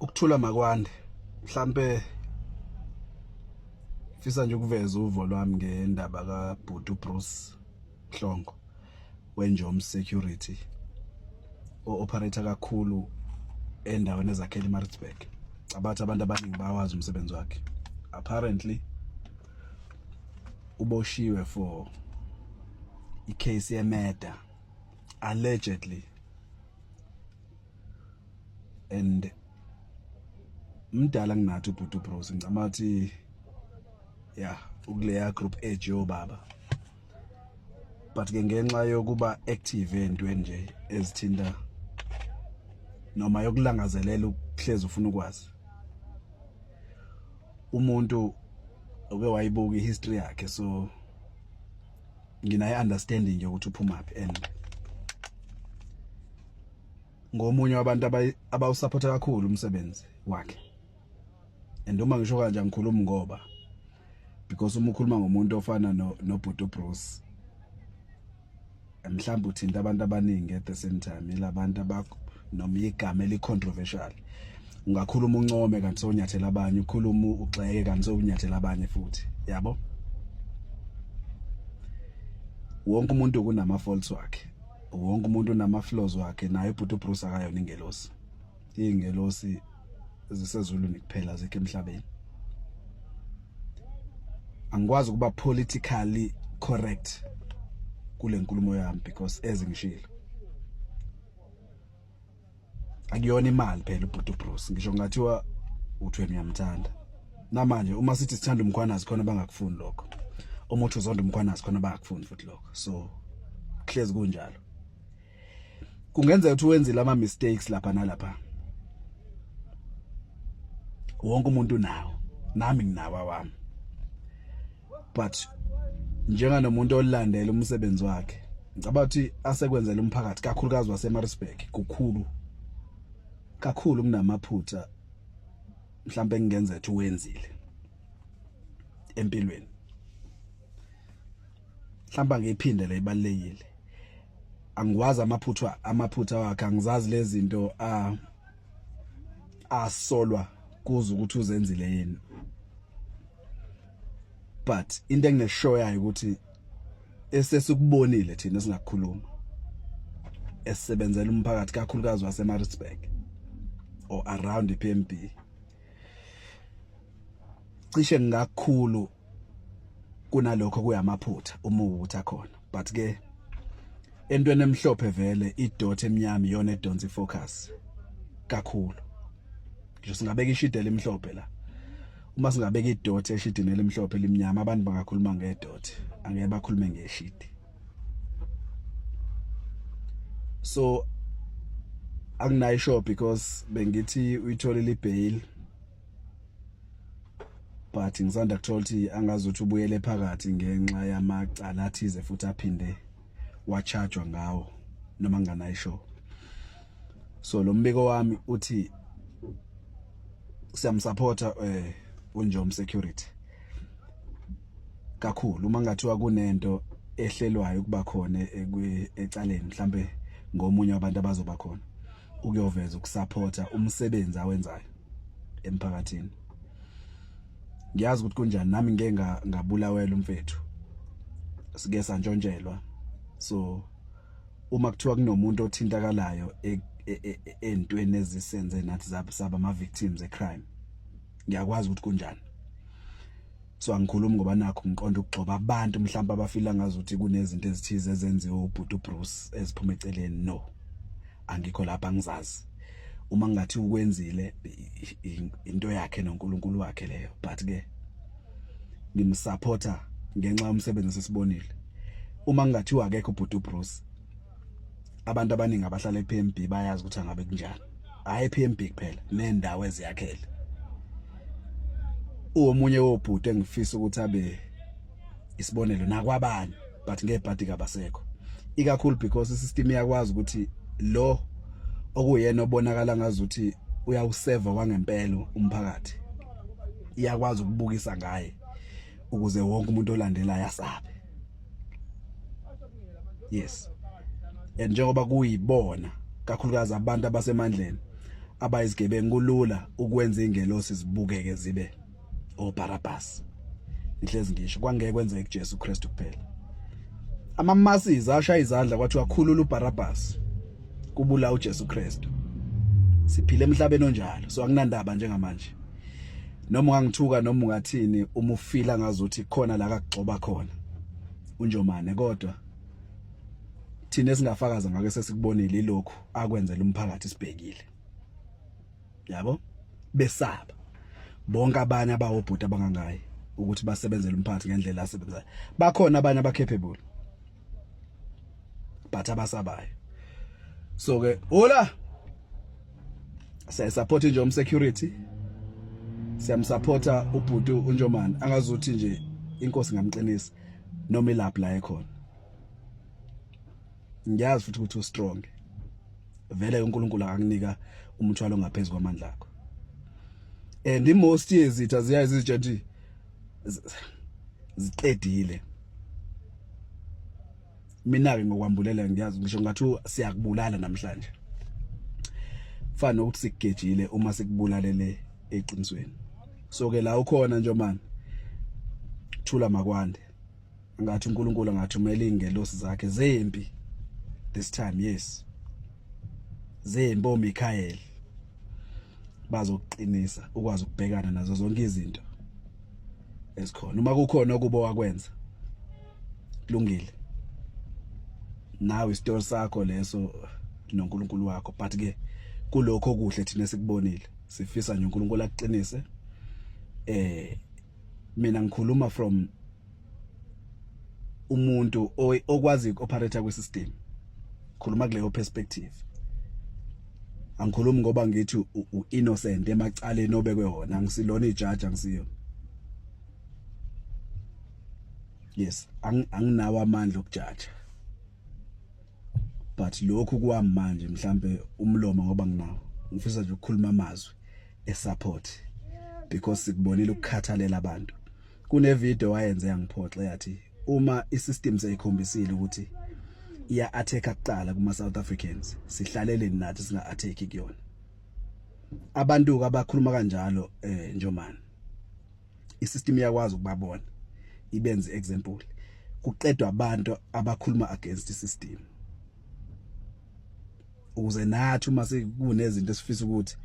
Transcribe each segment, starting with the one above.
Ukuthula makwande mhlambe fisa nje ukuveza uvo lwami ngendaba kaBhuti Bruce Mhlongo weNjomo Security operator kakhulu endaweni ezakhela eMaritzburg. Abathi abantu abaningi bayawazi umsebenzi wakhe. Apparently uboshiwe for icase yemurder allegedly, and mdala nginathi uBhuti Bruce ngicamathi ukuleya group age yo baba, but ke ngenxa yokuba active entweni nje ezithinta noma yokulangazelela ukuhleza ufuna ukwazi umuntu oke wayibuka ihistory yakhe, so nginayo understanding yokuthi uphumaphi, and ngomunye wabantu abawusupporta kakhulu umsebenzi wakhe. And uma ngisho kanje ngikhuluma ngoba because uma ukhuluma ngomuntu ofana noBhuti Bruce mhlawumbe uthinta abantu abaningi at the same time, ilabantu noma igama elicontroversial. Ungakhuluma uncome kanti sowunyathela abanye, ukhuluma ugxeke kanti sowunyathela abanye futhi, yabo. Wonke umuntu kunama faults wakhe, wonke umuntu unama flaws wakhe. Naye uBhuti Bruce akayona ingelosi. Ingelosi zisezulwini kuphela zikho emhlabeni. Angikwazi ukuba politically correct kule nkulumo yami because ezingishilo akuyona imali phela uBhuti Bruce. Ngisho ngathiwa uthweni uyamthanda namanje, uma sithi sithanda umkhwanazi khona bangakufuni lokho, uma uthi uzonda umkhwanazi khona bangakufuni futhi lokho. So hlezi kunjalo, kungenzeka ukuthi wenzile ama mistakes lapha nalapha. Wonke umuntu nawo, nami nginawo awami, but njenganomuntu olandela umsebenzi wakhe ngicabanga ukuthi asekwenzela umphakathi kakhulukazi waseMaritzburg kukhulu kakhulu kunamaphutha mhlambe engenza ukuthi wenzile empilweni. Mhlamba ngiphinde le ibalekile, angiwazi amaphutha wakhe, angizazi lezi zinto asolwa kuze ukuthi uzenzile yini, but into engineshow yayo ukuthi esesikubonile thina singakhuluma esebenzela umphakathi kakhulukazi waseMaritzburg or around iPMB cishe ngakhulu kunalokho kuyamaphutha uma ukuthi akhona. But ke entweni emhlophe vele idot emnyama iyona edonsa ifocus kakhulu. Ngisho singabeka ishidela emhlophe la, uma singabeka idot eshidini elimhlophe elimnyama, abantu bangakhuluma ngedot, angeke bakhulume ngeshidi. So anginayisho because bengithi uyitholile ibail, but ngisanda kuthola ukuthi angazuthi ubuyele phakathi ngenxa yamacala athize futhi aphinde wachargewa ngawo noma nganayisho. So lo mbiko wami uthi siyamsupporta uNjomo Security kakhulu. Uma ngathiwa kunento ehlelwayo ukuba khona ecaleni mhlambe ngomunye wabantu abazoba khona ukuyoveza ukusupporta umsebenzi awenzayo emphakathini, ngiyazi ukuthi kunjani. Nami ngeke ngabulawela umfethu, sike santshontshelwa. So uma kuthiwa kunomuntu othintakalayo entweni ezisenze nathi saba ama victims ecrime, ngiyakwazi ukuthi kunjani. So angikhulumi ngoba nakho ngiqonda ukugxoba abantu mhlawumbe abafila ngazuthi kunezinto ezithize ezenziwe uBhuti Bruce eziphuma eceleni. No, angikho lapha, ngizazi. Uma ngathi ukwenzile into yakhe noNkulunkulu wakhe leyo, but ke ngimsupporta ngenxa yomsebenzi sesibonile. Uma ngathiwa akekho uBhuti Bruce, abantu abaningi abahlala ePMB bayazi ukuthi angabe kunjani. Hayi ePMB kuphela, nendawo eziyakhele. Omunye wobhuti engifisa ukuthi abe isibonelo nakwabanye, but ngebhadi kabasekho, ikakhulu because isystem iyakwazi ukuthi lo okuyena obonakala ngazuthi uyawuseva kwangempela umphakathi iyakwazi ukubukisa ngaye ukuze wonke umuntu olandelayo asabe. Yes, and njengoba kuyibona kakhulukazi abantu abasemandleni abayizigebengu kulula ukwenza ingelosi zibukeke zibe oBarabas. Ihlezi ngisho kwangeke kwenzeke kuJesu Kristu kuphela. Amamasizi ashaya izandla kwathi wakhulula uBarabas kubula uJesu Kristu. Siphile emhlabeni onjalo, so akunandaba njengamanje. Noma ungangithuka noma ungathini uma ufila ngazuthi khona la akugcoba khona uNjomane, kodwa thina esingafakaza ngake sesikubonile ilokhu akwenzela umphakathi sibhekile. Yabo? Besaba bonke abanye abawobhuti abangangayi ukuthi basebenzele umphakathi ngendlela asebenzayo. Bakhona abanye abacapable but abasabayo. So ke hola support nje security, siyamsupporta ubhuti uNjomane, angazuthi nje inkosi ngamqinisa noma ilaphi la ekhona. Ngiyazi futhi ukuthi ustrong, vele uNkulunkulu akakunika umthwalo ngaphezulu kwamandla akho. And most yezitha ziyazitsha nje ziqedile. Mina ke ngokwambulela ngiyazi ngisho ngathi siyakubulala namhlanje. Fana nokuthi sikugejile uma sikubulalele eqinisweni. So ke la ukhona Njomane, thula makwande. Ngathi uNkulunkulu ngathumela ingelosi zakhe zempi this time, yes. Zempi oMichael bazokuqinisa ukwazi ukubhekana nazo zonke izinto esikhona. Uma kukhona okubo wakwenza kulungile. Nawe isitori sakho leso noNkulunkulu wakho, but ke kulokho okuhle thina sikubonile. Sifisa nje uNkulunkulu akuqinise. Mina ngikhuluma from umuntu okwazi ukoperate kwisystem. Khuluma kuleyo perspective. Angikhulumi ngoba ngithi innocent emacaleni obekwe wona, angisilona ijudge, angisiyo. Yes, anginawo amandla okujudge. But lokhu kwami manje mhlambe umlomo ngoba nginawo. Ngifisa nje ukukhuluma amazwi esupport because sikubonile ukukhathalela abantu. Kune video wayenze yangiphoxa yathi uma isystem seyikhombisile ukuthi iya attack akuqala kuma South Africans, sihlalele nathi singa attack kuyona. Abantu abakhuluma kanjalo Njomane, isystem iyakwazi ukubabona ibenze example. Kuqedwa abantu abakhuluma against isystem. Ukuze nathi uma sekunezinto esifisa ukuthi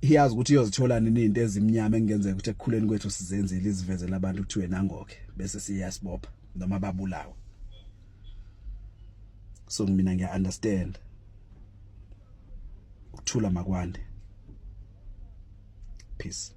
iyazi ukuthi iyozithola nini into ezimnyama engenzeka ukuthi ekukhuleni kwethu sizenzele izivezela abantu kuthiwe nangoke bese siyasibopha noma babulawa. So mina ngiya understand. Ukuthula makwande. Peace.